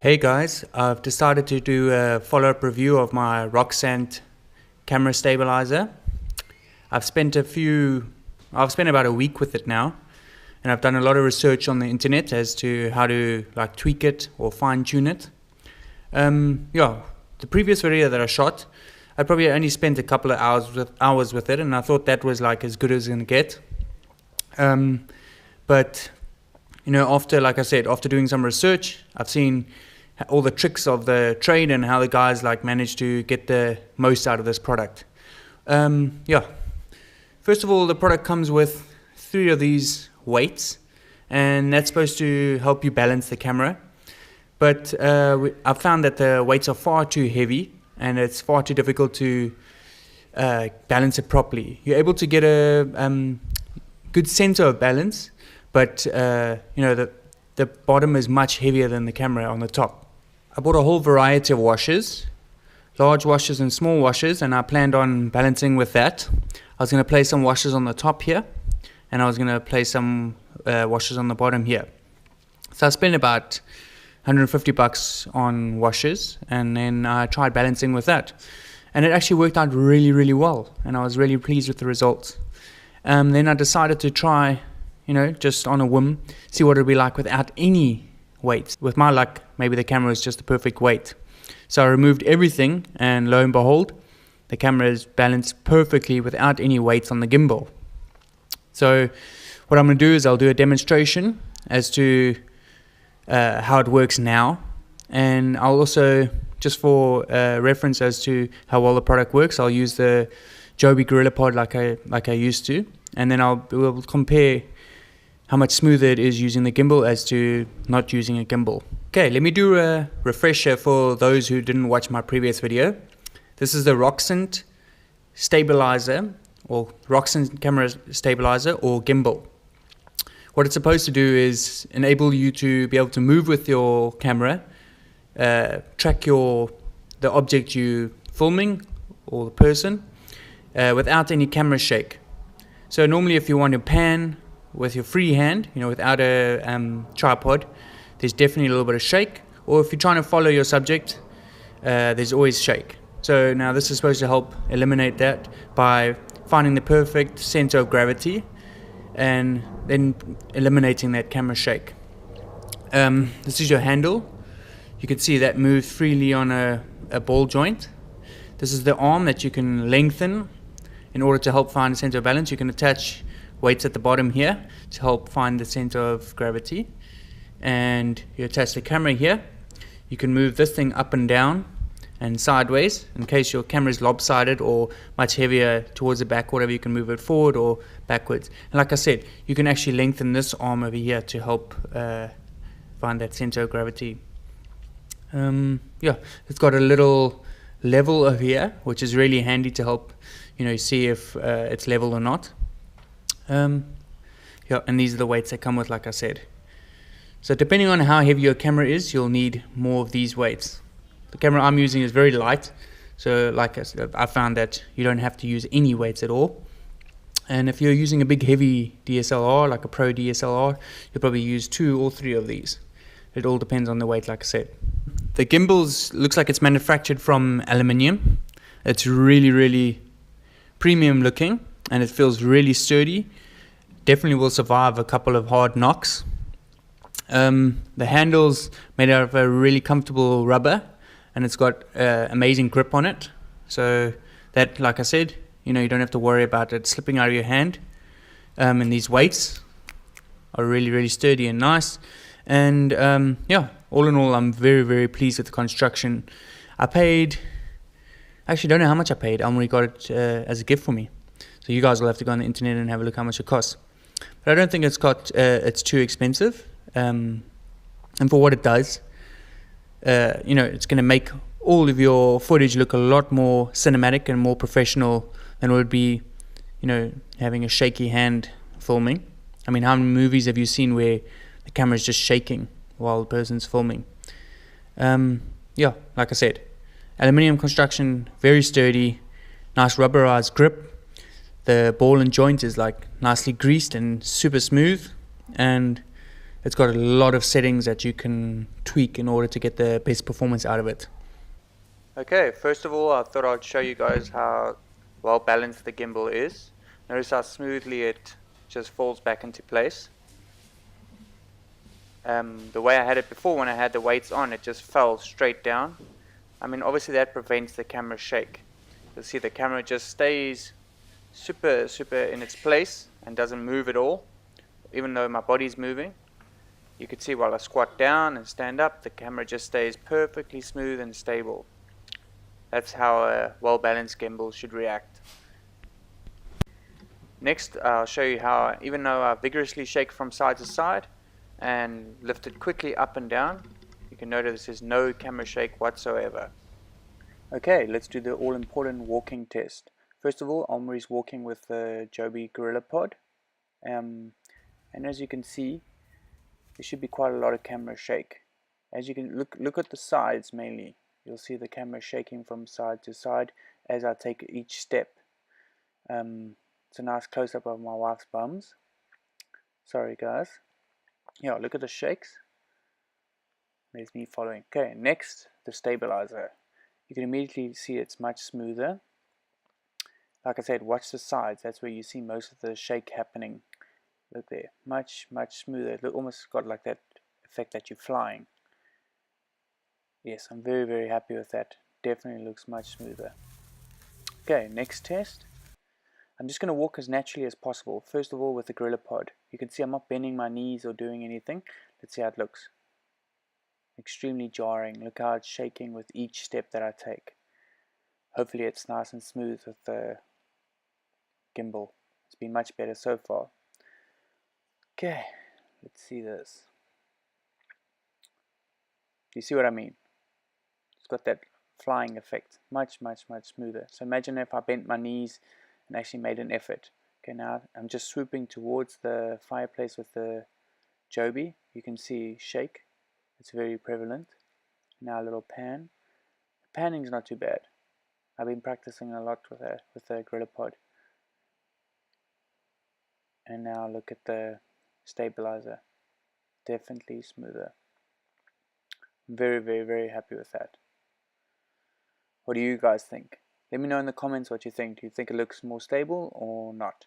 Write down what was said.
Hey guys, I've decided to do a follow-up review of my Roxant camera stabilizer. I've spent about a week with it now, and I've done a lot of research on the internet as to how to tweak it or fine-tune it. The previous video that I shot, I probably only spent a couple of hours with it, and I thought that was as good as it's gonna get. But after doing some research, I've seen all the tricks of the trade and how the guys manage to get the most out of this product. First of all, the product comes with 3 of these weights, and that's supposed to help you balance the camera. But I've found that the weights are far too heavy, and it's far too difficult to balance it properly. You're able to get a good center of balance, but the bottom is much heavier than the camera on the top. I bought a whole variety of washers, large washers and small washers, and I planned on balancing with that. I was going to place some washers on the top here, and I was going to place some washers on the bottom here. So I spent about $150 on washers, and then I tried balancing with that. And it actually worked out really, really well, and I was really pleased with the results. Then I decided to try, just on a whim, see what it would be like without any weights. With my luck, maybe the camera is just the perfect weight. So I removed everything, and lo and behold, the camera is balanced perfectly without any weights on the gimbal. So what I'm going to do is I'll do a demonstration as to how it works now, and I'll also, just for reference as to how well the product works, I'll use the Joby Gorilla Pod like I used to, and then we'll compare how much smoother it is using the gimbal as to not using a gimbal. Okay, let me do a refresher for those who didn't watch my previous video. This is the Roxant Stabilizer, or Roxant Camera Stabilizer, or Gimble. What it's supposed to do is enable you to be able to move with your camera, track the object you're filming or the person without any camera shake. So normally if you want to pan with your free hand, without a tripod, there's definitely a little bit of shake. Or if you're trying to follow your subject, there's always shake. So now this is supposed to help eliminate that by finding the perfect center of gravity and then eliminating that camera shake. This is your handle. You can see that moves freely on a ball joint. This is the arm that you can lengthen in order to help find a center of balance. You can attach weights at the bottom here to help find the center of gravity, and you attach the camera here. You can move this thing up and down and sideways in case your camera is lopsided or much heavier towards the back, whatever. You can move it forward or backwards, and like I said, you can actually lengthen this arm over here to help find that center of gravity. It's got a little level over here, which is really handy to help see if it's level or not. And these are the weights that come with, like I said. So depending on how heavy your camera is, you'll need more of these weights. The camera I'm using is very light, so like I said, I found that you don't have to use any weights at all. And if you're using a big heavy DSLR, like a Pro DSLR, you'll probably use 2 or 3 of these. It all depends on the weight, like I said. The gimbals looks like it's manufactured from aluminium. It's really, really premium looking, and it feels really sturdy. Definitely will survive a couple of hard knocks. The handle's made out of a really comfortable rubber, and it's got amazing grip on it. So that, like I said, you don't have to worry about it slipping out of your hand. And these weights are really, really sturdy and nice. And all in all, I'm very, very pleased with the construction. I actually don't know how much I paid. Elmarie got it as a gift for me. So you guys will have to go on the internet and have a look how much it costs. But I don't think it's too expensive. And for what it does, it's going to make all of your footage look a lot more cinematic and more professional than it would be, having a shaky hand filming. I mean, how many movies have you seen where the camera is just shaking while the person's filming? Like I said, aluminium construction, very sturdy, nice rubberized grip. The ball and joint is nicely greased and super smooth, and it's got a lot of settings that you can tweak in order to get the best performance out of it. Okay, first of all, I thought I'd show you guys how well balanced the gimbal is. Notice how smoothly it just falls back into place. The way I had it before, when I had the weights on, it just fell straight down. I mean, obviously that prevents the camera shake. You'll see the camera just stays super in its place and doesn't move at all, even though my body's moving. You can see while I squat down and stand up, the camera just stays perfectly smooth and stable. That's how a well-balanced gimbal should react. Next, I'll show you how, even though I vigorously shake from side to side and lift it quickly up and down, you can notice there's no camera shake whatsoever. Okay, let's do the all-important walking test. First of all, Omri's walking with the Joby Gorilla Pod, and as you can see, there should be quite a lot of camera shake. As you can look at the sides mainly. You'll see the camera shaking from side to side as I take each step. It's a nice close-up of my wife's bums. Sorry guys. Yeah, look at the shakes. There's me following. Okay, next, the stabilizer. You can immediately see it's much smoother. Like I said, watch the sides. That's where you see most of the shake happening. Look there, much smoother. It almost got like that effect that you're flying. Yes, I'm very happy with that. Definitely looks much smoother. Okay, next test. I'm just going to walk as naturally as possible. First of all, with the Gorilla Pod. You can see I'm not bending my knees or doing anything. Let's see how it looks. Extremely jarring. Look how it's shaking with each step that I take. Hopefully it's nice and smooth with the gimbal. It's been much better so far. Okay, let's see this. Do you see what I mean? It's got that flying effect. Much smoother. So imagine if I bent my knees and actually made an effort. Okay, now I'm just swooping towards the fireplace with the Joby. You can see shake. It's very prevalent. Now a little pan. The panning's not too bad. I've been practicing a lot with the Gorilla Pod. And now look at the stabilizer. Definitely smoother. I'm very happy with that. What do you guys think? Let me know in the comments what you think. Do you think it looks more stable or not?